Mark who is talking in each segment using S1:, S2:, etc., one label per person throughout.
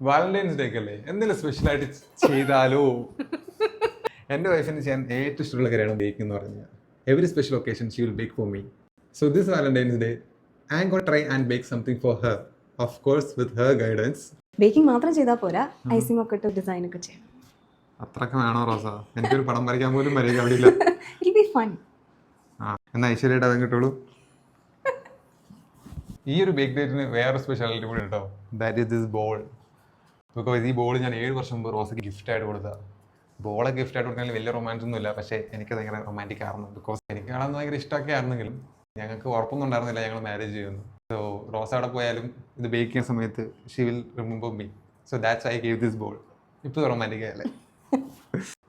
S1: Valentine's day ഒക്കെ അല്ലേ, എന്തെങ്കിലും സ്പെഷ്യൽ ആയിട്ട് ചെയ്താലോ? എൻ്റെ വൈഫിന് ചെയ്യാൻ ഏറ്റവും ഇഷ്ടമുള്ള കാര്യമാണ് ബേക്കിംഗ് എന്ന് പറഞ്ഞാൽ. Every special occasion she will bake for me. So this Valentine's Day I am gonna try and bake something for her, of course with her guidance.
S2: Baking മാത്രം ചെയ്താൽ പോരാ, ഐസിംഗ് ഒക്കെ ഇട്ട് ഡിസൈൻ ഒക്കെ ചെയ്യണം.
S1: അത്രയൊക്കെ വേണോ റോസ? എനിക്കൊരു പടം വരയ്ക്കാൻ പോലും വരിക അവിടെ.
S2: It be fun.
S1: ആ എന്നാൽ ഐശ്വര്യമായിട്ട് അതും കിട്ടുള്ളൂ. ഈ ഒരു ബേക്ക് ഡേറ്റിന് വേറെ സ്പെഷ്യാലിറ്റി കൂടി ഉണ്ടോ? That is this ball. Because ഈ ബോൾ ഞാൻ 7 വർഷം മുമ്പ് റോസയ്ക്ക് ഗിഫ്റ്റായിട്ട് കൊടുത്തതാണ്. ബോളെ ഗിഫ്റ്റായിട്ട് കൊടുക്കുന്നതിൽ വലിയ റൊമാൻസ് ഒന്നും ഇല്ല, പക്ഷേ എനിക്കത് ഭയങ്കര റൊമാൻറ്റിക് ആയിരുന്നു. ബിക്കോസ് എനിക്ക് കാണാൻ ഭയങ്കര ഇഷ്ടമൊക്കെ ആയിരുന്നെങ്കിലും ഞങ്ങൾക്ക് ഉറപ്പൊന്നും ഉണ്ടായിരുന്നില്ല ഞങ്ങൾ മാരേജ് ചെയ്യുന്നു. സോ റോസ അവിടെ പോയാലും ഇത് ബേക്ക് ചെയ്യുന്ന സമയത്ത് she will remember me. So that's I gave this ball. ഇപ്പോൾ റൊമാൻറ്റിക് ആയല്ലേ?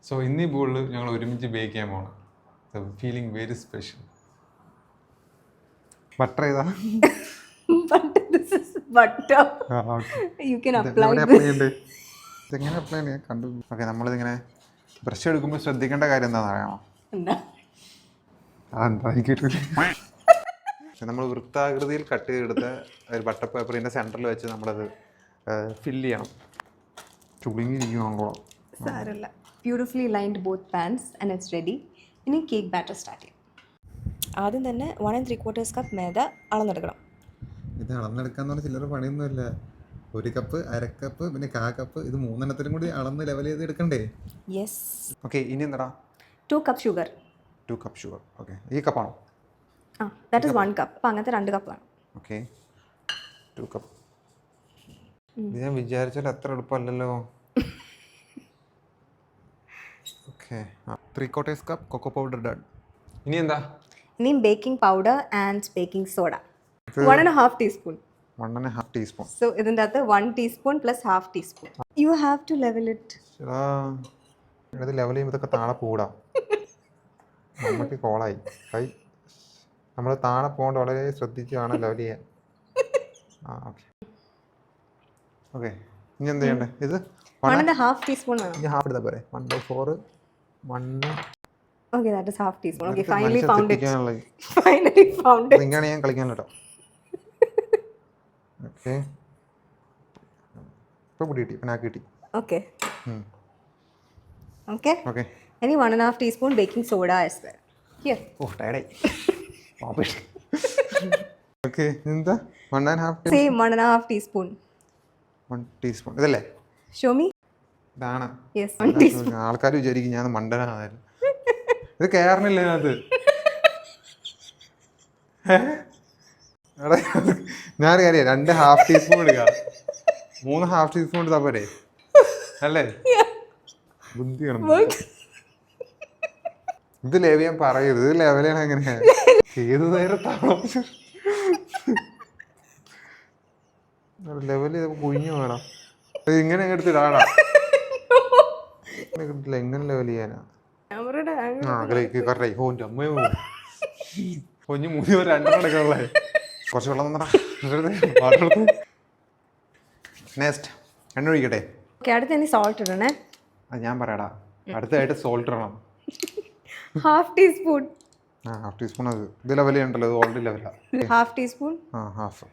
S1: സോ ഇന്ന് ഈ ബോളിൽ ഞങ്ങൾ ഒരുമിച്ച് ബേക്ക് ചെയ്യാൻ പോകണം. So feeling very special. Butter ചെയ്താ
S2: But this is butter. You can apply this.
S1: ഇതെങ്ങനെ അപ്ലൈ ചെയ്യാൻ കണ്ടു. ഓക്കെ, നമ്മളിതിങ്ങനെ ബ്രഷ് എടുക്കുമ്പോൾ ശ്രദ്ധിക്കേണ്ട കാര്യം എന്താണെന്ന് അറിയാമോ? അതെന്താ നമ്മൾ വൃത്താകൃതിയിൽ കട്ട് ചെയ്തെടുത്ത ഒരു ബട്ടർ പേപ്പറിൻ്റെ സെൻറ്ററിൽ വെച്ച് നമ്മളത് ഫില്ല് ചെയ്യണം. ചുളുങ്ങിയിരിക്കുവാണല്ലോ.
S2: സാരമില്ല. Beautifully lined both pans and it's ready. ഇനി കേക്ക് ബാറ്റർ സ്റ്റാർട്ട് ചെയ്യാം. ആദ്യം തന്നെ 1 3/4 കപ്പ് മൈദ അളന്നെടുക്കണം.
S1: ഇത് അളന്നെടുക്കാന്ന് പറഞ്ഞാൽ ചില്ലറ പണിയൊന്നുമില്ല. 1 കപ്പ്, 1/2 കപ്പ്, പിന്നെ 1/4 കപ്പ്, ഇത് 3 കൂടി അളന്ന് ലെവൽ ചെയ്ത് എടുക്കണ്ടേ?
S2: യെസ്.
S1: ഓക്കെ, ഇനി എന്താ?
S2: 2 cup sugar.
S1: 2 cup sugar. Okay, ഈ കപ്പാണോ?
S2: ആ, ദാറ്റ് ഈസ് 1 കപ്പ്. അപ്പം അങ്ങനത്തെ 2 കപ്പ് വേണം.
S1: Okay, 2 cup. ഇത് ഞാൻ വിചാരിച്ചാൽ അത്ര എളുപ്പമല്ലല്ലോ. Okay, 3/4 cup cocoa powder done. ഇനി എന്താ?
S2: ഇനി baking powder and baking soda 1.5 teaspoon.
S1: 1.5 teaspoon.
S2: So ഇതിൻ്റെ അകത്ത് 1 teaspoon plus half teaspoon. You have to level it.
S1: ഇത് ലെവൽ ചെയ്യുമ്പോൾ ഇതൊക്കെ താഴെ പോടാം. നമുക്ക് കോളായി കൈ. നമ്മൾ താഴെ പോകേണ്ട വളരെ ശ്രദ്ധിച്ച് വേണം ലെവൽ ചെയ്യാൻ. ആ ഓക്കെ ഓക്കെ. ഇനി എന്താ ചെയ്യണ്ടേ? ഇത്
S2: 1.5 ടീസ്പൂൺ വേണം.
S1: ഇനി ഹാഫ് എടുത്താൽ പോരെ? 1/4 1.
S2: Okay, that is half teaspoon. Okay, finally found it. Finally found it.
S1: ഇങ്ങനെയാണ് ഞാൻ കളിക്കാൻ കേട്ടോ. ഓക്കെ, ഇപ്പോൾ പൊടി കിട്ടി, പിന്നെ കിട്ടി.
S2: Okay. Okay.
S1: ഓക്കെ.
S2: ഇനി 1.5 teaspoon baking soda as well. Here.
S1: ഓ ടയർഡായി. ഓക്കെ, എന്താ 1.5?
S2: Same 1.5 teaspoon.
S1: 1 ടീസ്പൂൺ ഇതല്ലേ?
S2: Show me.
S1: ഇതാണ്.
S2: Yes, 1 teaspoon.
S1: ആൾക്കാർ വിചാരിക്കും ഞാൻ മണ്ടനായിരുന്നു. ഇത് കയറണില്ല അതിനകത്ത്. ഞാൻ കാര്യം 2 ഹാഫ് ടീസ്പൂൺ എടുക്കാം, 3 ഹാഫ് ടീസ്പൂൺ എടുത്താൽ പോരെ അല്ലേ? ബുദ്ധിയാണ്. ഇത് ലെവൽ ഞാൻ പറയരുത്. ഇത് ലെവലാണ് എങ്ങനെയാ? ഏത് നേരത്താണോ ലെവൽ ചെയ്തപ്പോൾ കുഞ്ഞു വേണം. ഇങ്ങനെ എടുത്തിടാടാ. എങ്ങനെ ലെവൽ ചെയ്യാനാ? കൊഞ്ഞ് 3 2 എടുക്കാനുള്ള കുറച്ച് വെള്ളം തന്നടാ. നെക്സ്റ്റ് എണ്ണ ഒഴിക്കട്ടെ.
S2: അടുത്ത് ഇനി സോൾട്ട് ഇടണേ.
S1: അത് ഞാൻ പറയാടാ. അടുത്തായിട്ട് സോൾട്ട് ഇടണം.
S2: Half teaspoon.
S1: Half teaspoon. അത് ഇത് ലെവൽ ചെയ്യണ്ടല്ലോ, ഇത് ഓൾറെഡി ലെവലാ.
S2: Half teaspoon.
S1: ഹാഫ്.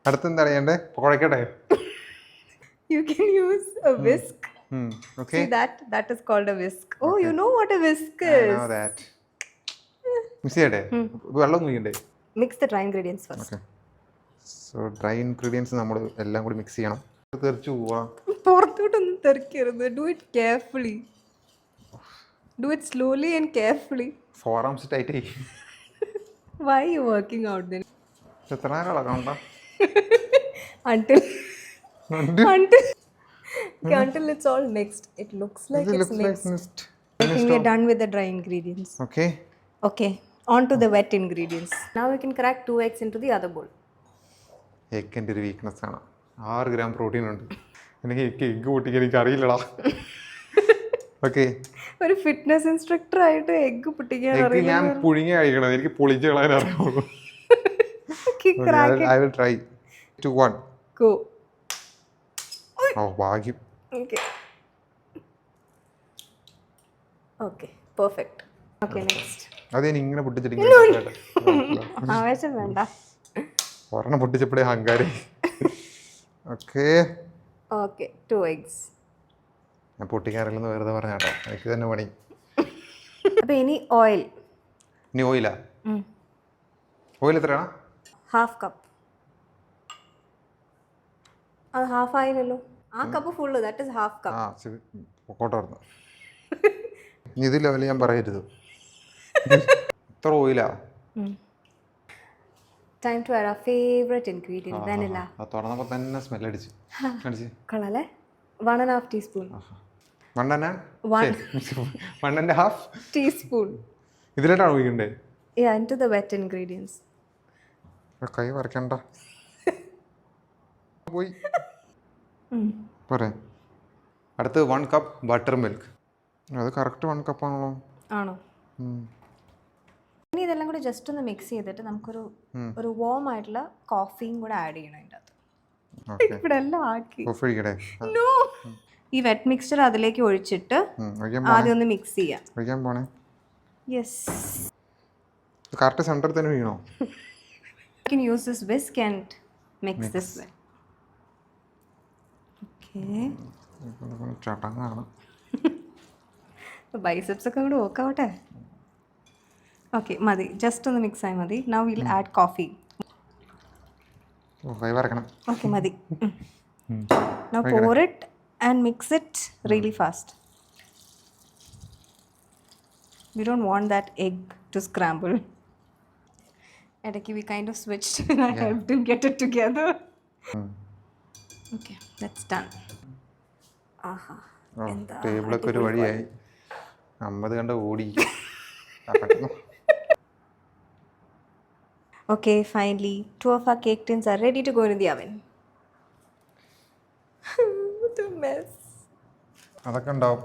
S1: അടുത്ത് എന്താ ചെയ്യണ്ടേ? കുഴക്കട്ടെ.
S2: You can use a whisk.
S1: Okay.
S2: See that is called a whisk. Oh, okay. You know what a whisk is.
S1: I know that. Mix ചെയ്യട്ടെ? വെള്ളം ഒഴിക്കണ്ടേ?
S2: Mix the dry ingredients first.
S1: Okay. So dry ingredients നമ്മൾ എല്ലാം കൂടി mix ചെയ്യണം. തെറിച്ചു പോവാ.
S2: പുറത്തോട്ടൊന്നും തെറിക്കരുത്. Do it carefully. Do it slowly and carefully.
S1: Forearms tight ആയി.
S2: Why are you working out then?
S1: എത്ര നേരം ഇളകണ്ട?
S2: Until it's all mixed. It looks like it's mixed. I think we're done with the dry ingredients.
S1: Okay.
S2: Okay. On to the wet ingredients. Now we can crack 2 eggs into the other bowl.
S1: എഗ്ഗിൻ്റെ ഒരു weakness ആണ്. 6 gram protein ഉണ്ട്. എനിക്ക് egg പൊട്ടിക്കാൻ എനിക്ക് അറിയില്ലടാ. Okay,
S2: ഒരു fitness instructor ആയിട്ട് egg പൊട്ടിക്കാൻ അറിയില്ല.
S1: ഞാൻ പുഴുങ്ങി കഴിക്കണം, എനിക്ക് പൊളിച്ച് കളയാൻ അറിയാവുള്ളൂ. I will try. 2 1.
S2: Go.
S1: ഓ ഭാഗ്യം.
S2: Okay. Okay, perfect. Okay, next.
S1: അത് ഞാൻ ഇങ്ങനെ പൊട്ടിച്ചിട്ട്
S2: ആവേശം വേണ്ട.
S1: ഒരെണ്ണം പൊട്ടിച്ചപ്പോഴേ ഹങ്കാരി. Okay,
S2: okay 2 eggs.
S1: ഞാൻ പൊട്ടിക്കാറില്ലെന്ന് വെറുതെ പറഞ്ഞ കേട്ടോ, എനിക്ക് തന്നെ പണി.
S2: അപ്പോൾ ഇനി ഓയിൽ.
S1: ഇനി ഓയിലാ? ഓയിൽ എത്രയാണ്?
S2: 1/2 കപ്പ്. അത് ഹാഫ് ആയില്ലല്ലോ, ആ cup full, that is 1/2 cup.
S1: ആ ശരി, പൊക്കോട്ട് പറഞ്ഞു. ഇനി ഇത് ലെവൽ ഞാൻ പറയരുത്. ഇത്ര ഓയിലാ?
S2: Time to add our favorite ingredient, vanilla.
S1: അത് തുറന്നപ്പോൾ തന്നെ സ്മെൽ അടിച്ച്.
S2: കൊള്ളാല്ലേ? 1.5 ടീസ്പൂൺ.
S1: 1.5
S2: ടീസ്പൂൺ.
S1: ഇതിലായിട്ടാണ് ഒഴിക്കണ്ടേ?
S2: Yeah, into the wet ingredients.
S1: കൈ വരയ്ക്കണ്ട. പോയി പോരെ. അടുത്ത് 1 കപ്പ് ബട്ടർ മിൽക്ക്. അത് കറക്റ്റ് 1 കപ്പാണല്ലോ.
S2: ആണോ? ഇനി ഇതെല്ലാം കൂടി ജസ്റ്റ് ഒന്ന് മിക്സ് ചെയ്തിട്ട് നമുക്കൊരു വാം ആയിട്ടുള്ള കോഫിയും കൂടെ ആഡ് ചെയ്യണം അതിൻ്റെ അകത്ത്. ഇവിടെ എല്ലാം ആക്കി. No. ഈ വെറ്റ് മിക്സ്ചർ അതിലേക്ക് ഒഴിച്ചിട്ട് ആദ്യം ഒന്ന് മിക്സ് ചെയ്യാം.
S1: ഒഴിക്കാൻ പോണേ.
S2: യെസ്.
S1: കറക്റ്റ് സെന്ററിൽ തന്നെ വീണോ?
S2: You can use this whisk and mix this well. Okay.
S1: ചട്ടങ്ങാണ്.
S2: ബൈസെപ്സ് ഒക്കെ കൂടെ ഓക്കാവട്ടെ. ഓക്കെ മതി, ജസ്റ്റ് ഒന്ന് മിക്സ് ആയി മതി. Now will add coffee.
S1: കൈ വരക്കണം.
S2: ഓക്കെ മതി. Now pour it and mix it really fast. We don't want that egg to scramble. Edaki, we kind of switched and I helped him get it together. Okay, that's done. Aha.
S1: ടേബിളൊക്കെ ഒരു വഴിയായി. 50 കണ്ട ഓടി.
S2: Okay, finally, 2 of our cake tins are ready to go in the oven. What a mess.
S1: അതൊക്കെ ഉണ്ടാവും.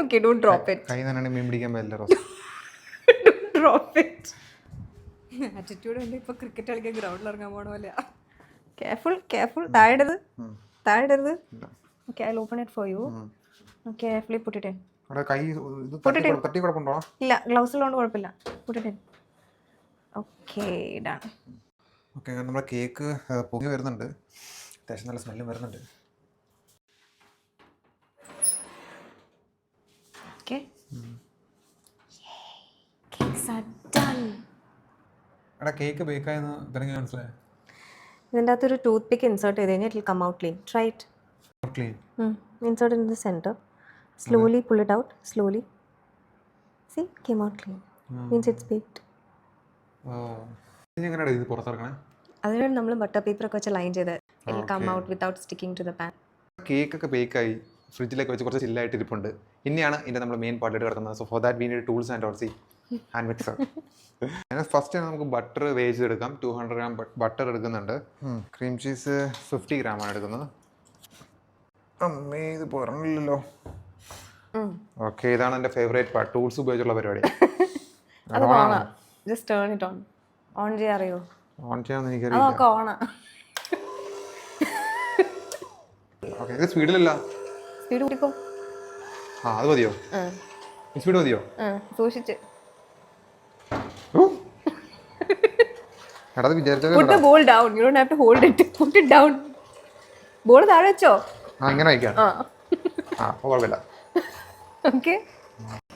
S2: Okay, don't drop it.
S1: കൈ തന്നെ മീൻ പിടിക്കാൻ പറ്റില്ല rose.
S2: Don't drop it. Attitude ഉണ്ട് ഇപ്പോൾ ക്രിക്കറ്റ് കളിക്കാൻ ഗ്രൗണ്ടിൽ ഇറങ്ങാൻ പോകണ പോലെ. Careful careful. താഴെടരുത് താഴെടരുത്. Okay, I'll open it for you. Okay, carefully put it in.
S1: അവിടെ കൈ ഇത് തട്ടി കുഴപ്പമുണ്ടോ?
S2: ഇല്ല, ഗ്ലൗസ് ഉള്ളതുകൊണ്ട് കുഴപ്പമില്ല. Put it in. Okay, done.
S1: Okay, നമ്മുടെ കേക്ക് പൊങ്ങി വരുന്നുണ്ട്. അത്യാവശ്യം നല്ല സ്മെല്ലും വരുന്നുണ്ട്.
S2: Okay. Cakes are done.
S1: എടാ കേക്ക് ബേക്കായെന്ന് ഇതെങ്ങനെ മനസ്സിലായി?
S2: ഇതിൻ്റെ അകത്തൊരു ടൂത്ത് പിക്ക് ഇൻസേർട്ട് ചെയ്ത് കഴിഞ്ഞാൽ it will come out clean. Try it.
S1: Clean.
S2: Insert it in the center. Slowly pull it out. Slowly. See, came out clean. Means it's baked.
S1: എങ്ങനെയാണ് ഇത് പുറത്തിറക്കണേ?
S2: അതിനാണ് നമ്മൾ ബട്ടർ പേപ്പർ ഒക്കെ വെച്ച് ലൈൻ ചെയ്ത് it will come out without sticking to the pan.
S1: കേക്കൊക്കെ ബേക്കായി ഫ്രിഡ്ജിലേക്ക് വെച്ച് കുറച്ച് ചില്ലായിട്ട് ഇരിപ്പുണ്ട്. ഇനിയാണ് ഇതിൻ്റെ നമ്മൾ മെയിൻ പാർട്ടിയിട്ട് കിടക്കുന്നത്. So for that we need tools and also hand mixer. First നമുക്ക് ബട്ടർ വേവിച്ച് എടുക്കാം. 200 ഗ്രാം ബട്ടർ എടുക്കുന്നുണ്ട്. ക്രീം ചീസ് 50 ഗ്രാമാണ് എടുക്കുന്നത്. അമ്മേ, ഇത് പറഞ്ഞില്ലല്ലോ. ഓക്കെ, ഇതാണ് എൻ്റെ ഫേവറേറ്റ് പാർട്ട്, ടൂൾസ് ഉപയോഗിച്ചുള്ള പരിപാടി.
S2: അത് ഓണാ. Just turn it on. On ചെയ്യാൻ അറിയോ?
S1: ഓൺ ചെയ്യാൻ എനിക്കറിയില്ല.
S2: അതൊക്കെ ഓണാ.
S1: ഓക്കെ, ഇത് സ്പീഡിലല്ല.
S2: സ്പീഡ് കൂട്ടിക്കോ.
S1: ആ, അത് മതിയോ? സ്പീഡ് മതിയോ?
S2: സൂക്ഷിച്ച്.
S1: എടാ, വിചാരിച്ചോ.
S2: Put the bowl down. You don't have to hold it. Put it down. Ball താഴെ വെച്ചോ.
S1: ആ, ഇങ്ങനെ വയ്ക്കാം. ആ, കുഴപ്പമില്ല.
S2: ഓക്കെ.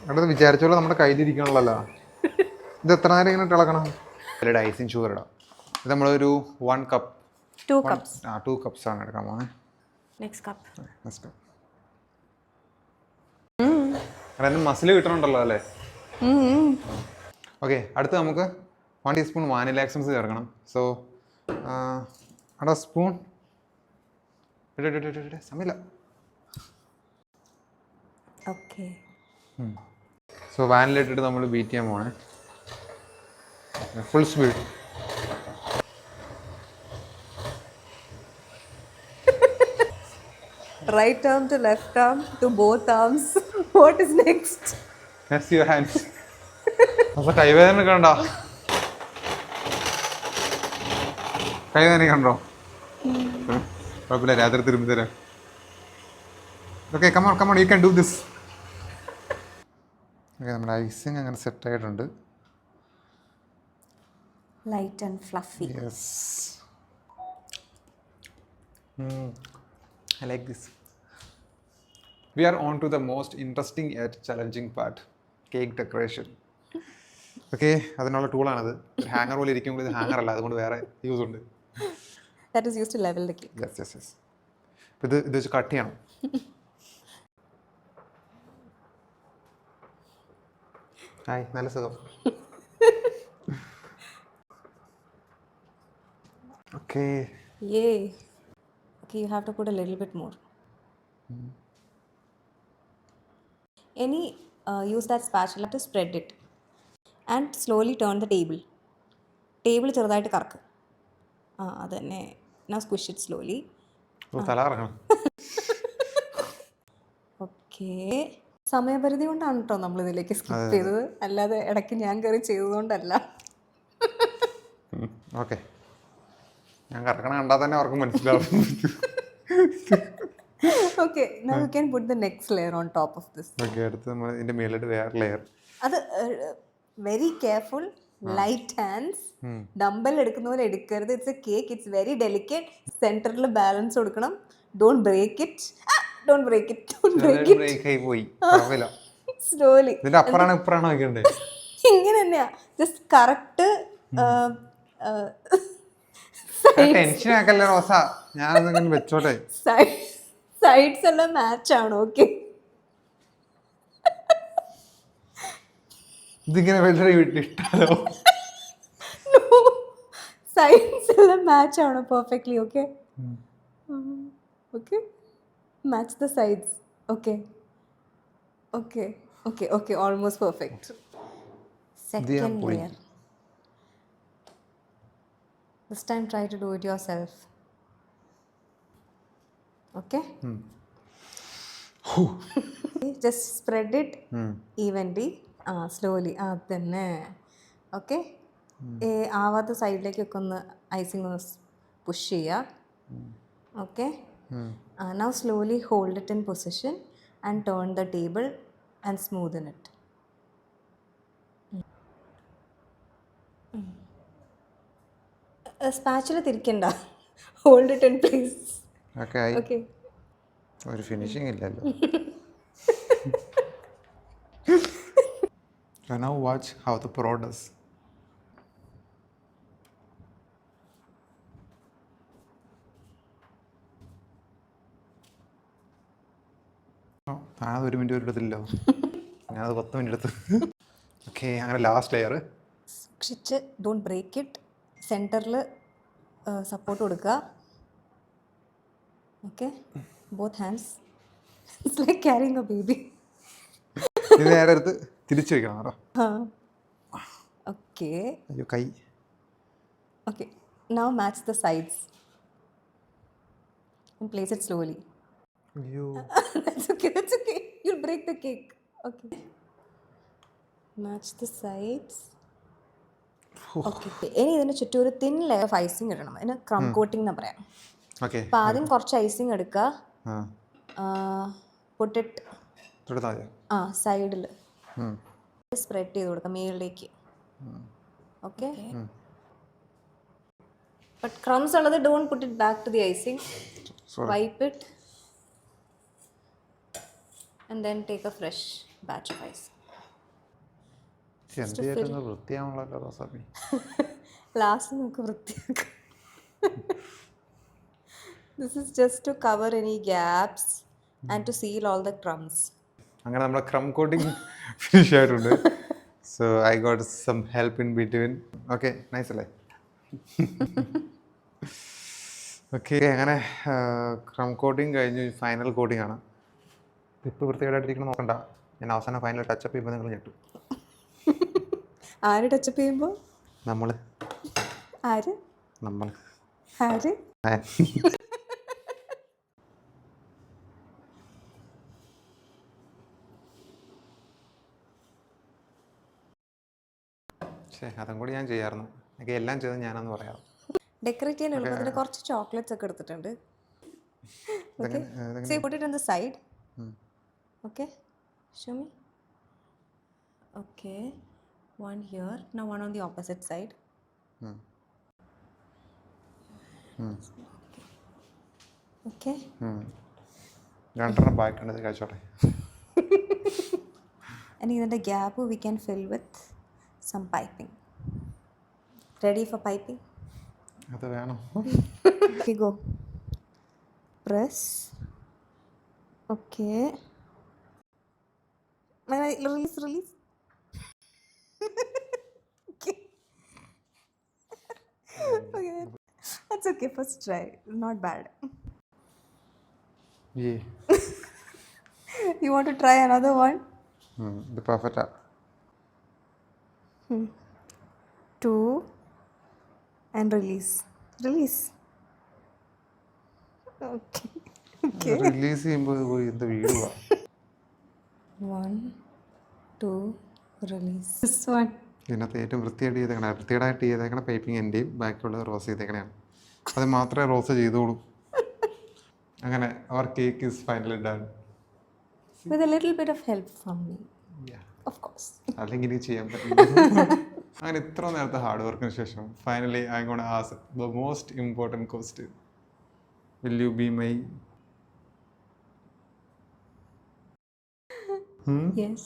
S1: എടാ, വിചാരിച്ചോളൂ നമ്മുടെ കയ്യിലിരിക്കണല്ലോ. ഇത് എത്ര നേരം ഇങ്ങനെ ഇളക്കണം? അതിൽ ഐസിങ് ഷുഗർ ഇടാം. ഇത് നമ്മളൊരു 1 കപ്പ്
S2: 2 cups.
S1: 2 cups ആണ് എടുക്കാൻ പോകുന്നത്.
S2: Next cup.
S1: അതിന് മസിൽ കിട്ടണുണ്ടല്ലോ അല്ലേ? ഓക്കെ, അടുത്ത് നമുക്ക് 1 ടീസ്പൂൺ വാനില എസൻസ് ചേർക്കണം. സോ അവിടെ സ്പൂൺ സമയമില്ല.
S2: ഓക്കെ.
S1: സോ വാനില ഇട്ടിട്ട് നമ്മൾ ബീറ്റ് ചെയ്യാൻ പോണേ. Full speed.
S2: Right arm to left arm to both arms. What is next?
S1: Yes, your hands. അപ്പോൾ കൈവേദന കണ്ടോ? കൈവേദന കണ്ടോ? കുഴപ്പമില്ല, രാത്രി തിരുമ്പി തരാം. Okay, come on, you can do this. Okay, നമ്മുടെ ഐസിങ് അങ്ങനെ സെറ്റ് ആയിട്ടുണ്ട്.
S2: Light and fluffy.
S1: Yes. I like this. We are on to the most interesting yet challenging part, cake decoration. Okay, അതിനുള്ള ടൂളാണത്. ഒരു ഹാങ്ങർ പോലെ ഇരിക്കുമ്പോൾ ഇത് ഹാങ്ങർ അല്ല, അതുകൊണ്ട് വേറെ യൂസ് ഉണ്ട്.
S2: That is used to level the cake.
S1: Yes. അപ്പോൾ ഇത് വെച്ച് കട്ട് ചെയ്യണം. ഹായ്, നല്ല സുഖം. Okay.
S2: Yay. Okay, you have to put a little bit more. Use that spatula to spread it and slowly turn the table. Table ചെറുതായിട്ട് കറക്ക്. അതന്നെ. Now squish it slowly.
S1: തല കറങ്ങണം.
S2: Okay. സമയപരിധി കൊണ്ടാണ് കേട്ടോ നമ്മൾ ഇതിലേക്ക് സ്കിപ്പ് ചെയ്തത്, അല്ലാതെ ഇടയ്ക്ക് ഞാൻ കയറി ചെയ്തതുകൊണ്ടല്ല.
S1: ഓക്കെ, ഞാൻ കറക്കണ കണ്ടാൽ തന്നെ അവർക്ക് മനസ്സിലാവും.
S2: Okay, now you can put the next layer on top of this.
S1: Okay, അടുത്ത് നമ്മൾ ഇതിൻ്റെ മേളിലോട്ട് വേറെ ലെയർ.
S2: അത് very careful, light hands. Dumbbell എടുക്കുന്ന പോലെ എടുക്കരുത്. It's a cake, it's very delicate. സെന്ററിൽ ബാലൻസ് കൊടുക്കണം. Don't break it.
S1: ബ്രേക്ക് ആയി പോയി.
S2: സ്ലോലി.
S1: ഇതിന്റെ അപ്പുറാണ് ഇപ്പുറാണ് വെക്കണ്ടേ?
S2: ഇങ്ങനെ തന്നെയാ, ജസ്റ്റ് കറക്റ്റ്.
S1: ടെൻഷൻ ആക്കല്ലേ റോസ, ഞാൻ വെച്ചോട്ടെ.
S2: സൈഡ്സ് എല്ലാം മാച്ച് ആണ്. ഓക്കെ,
S1: ഇതിങ്ങനെ വെള്ളരി ഇട്ടാലോ?
S2: സൈഡ്സ് എല്ലാം മാച്ച് ആണ് perfectly. Okay okay, match the sides. Okay, almost perfect. Second layer. This time try to do it yourself. Okay. Just spread it evenly. Slowly. Then okay. ആവാത്ത സൈഡിലേക്കൊക്കെ ഒന്ന് icing ഒന്ന് push ചെയ്യുക. Okay. Now slowly hold it in position and turn the table and smoothen it. Spatula തിരിക്കണ്ട. Hold it in place. Okay.
S1: ഒരു finishing ഇല്ലല്ലോ. So now watch how the pro does. താനത് 1 minute എടുത്തില്ലല്ലോ, ഞാനത് 10 minute എടുത്തു. Okay, അങ്ങനെ last layer
S2: സൂക്ഷിച്ച്, don't break it. സെൻറ്ററിൽ സപ്പോർട്ട് കൊടുക്കുക. Okay, both hands. It's like carrying a baby.
S1: ഇത് നേരെ എടുത്ത് തിരിച്ചു വെക്കണം കേട്ടോ.
S2: ഓക്കെ.
S1: അയ്യോ, കൈ.
S2: Okay, now match the sides and place it slowly.
S1: അയ്യോ,
S2: That's okay. You'll break the cake. Okay. Match the sides. Okay. ഇനി ഇതിന് ചുറ്റും ഒരു തിൻ ലെയർ ഓഫ് ഐസിങ് ഇടണം. അതിന് ക്രം കോട്ടിംഗ് എന്ന് പറയാം.
S1: ഓക്കെ.
S2: അപ്പോൾ ആദ്യം കുറച്ച് ഐസിങ് എടുക്കുക. പൊട്ടിട്ട് സൈഡിൽ സ്പ്രെഡ് ചെയ്ത് കൊടുക്കുക മേളിലേക്ക്. ഓക്കെ. ബട്ട് ക്രംസ് ഉള്ളത് don't put it back to the icing. Wipe it and then take a fresh batch of ice.
S1: വൃത്തിയാണല്ലോ റോസാപ്പി.
S2: ലാസ്റ്റ് നമുക്ക് വൃത്തിയാക്കാം. This is just to cover any gaps and to seal all the crumbs.
S1: അങ്ങനെ നമ്മുടെ crumb coating finish ആയിട്ടുണ്ട്. So I got some help in between. Okay, nice അല്ലേ? Okay, അങ്ങനെ crumb coating കഴിഞ്ഞ് ഫൈനൽ കോട്ടിംഗ് ആണ്. ഇപ്പോൾ വൃത്തികേടായിട്ടിരിക്കണം നോക്കണ്ട, ഞാൻ അവസാനം ഫൈനൽ ടച്ചപ്പ് ചെയ്യുമ്പോൾ നിങ്ങൾ ഞെട്ടും.
S2: ആര് ടച്ചപ്പ് ചെയ്യുമ്പോൾ?
S1: നമ്മൾ.
S2: ആര്?
S1: നമ്മൾ.
S2: ആര്?
S1: അതും കൂടി ഞാൻ ചെയ്യാറുണ്ട്. എനിക്ക് എല്ലാം ചെയ്തത് ഞാനാന്ന് പറയാം.
S2: ഡെക്കറേറ്റ് ചെയ്യാൻ എളുപ്പത്തിന് കുറച്ച് ചോക്ലേറ്റ്സ് ഒക്കെ എടുത്തിട്ടുണ്ട്. So put it on the side. Okay, show me. Okay, one here. Now one on the opposite side. Okay.
S1: രണ്ടെണ്ണം ബാക്കിയുണ്ട് കഴിച്ചോട്ടെ.
S2: And ഇതിൻ്റെ gap we can fill with some piping. Ready for piping?
S1: അത് വേണം.
S2: Okay, go. Press. Okay. Release. Okay. Okay. That's okay. First try. Not bad.
S1: Yeah.
S2: You want to try another one?
S1: ഇത് പെർഫെക്റ്റാ.
S2: 2 and release. Okay.
S1: Release ചെയ്യുമ്പോൾ പോയി എന്ത് വീടുവാ.
S2: 1 2 release. This one.
S1: ഇതിനകത്ത് ഏറ്റവും വൃത്തിയായിട്ട് ചെയ്തേക്കണ piping എൻ്റെയും ബാക്കിയുള്ള റോസ് ചെയ്തേക്കണയാണ്. അത് മാത്രമേ റോസ് ചെയ്തോളൂ. അങ്ങനെ അവർ cake is finally done.
S2: With a little bit of help from me. Of course.
S1: അല്ലെങ്കിൽ എനിക്ക് ചെയ്യാൻ പറ്റില്ല. അങ്ങനെ ഇത്ര നേരത്തെ ഹാർഡ് വർക്കിന് ശേഷം finally I gonna ask the most important question. Will you be my?
S2: Yes.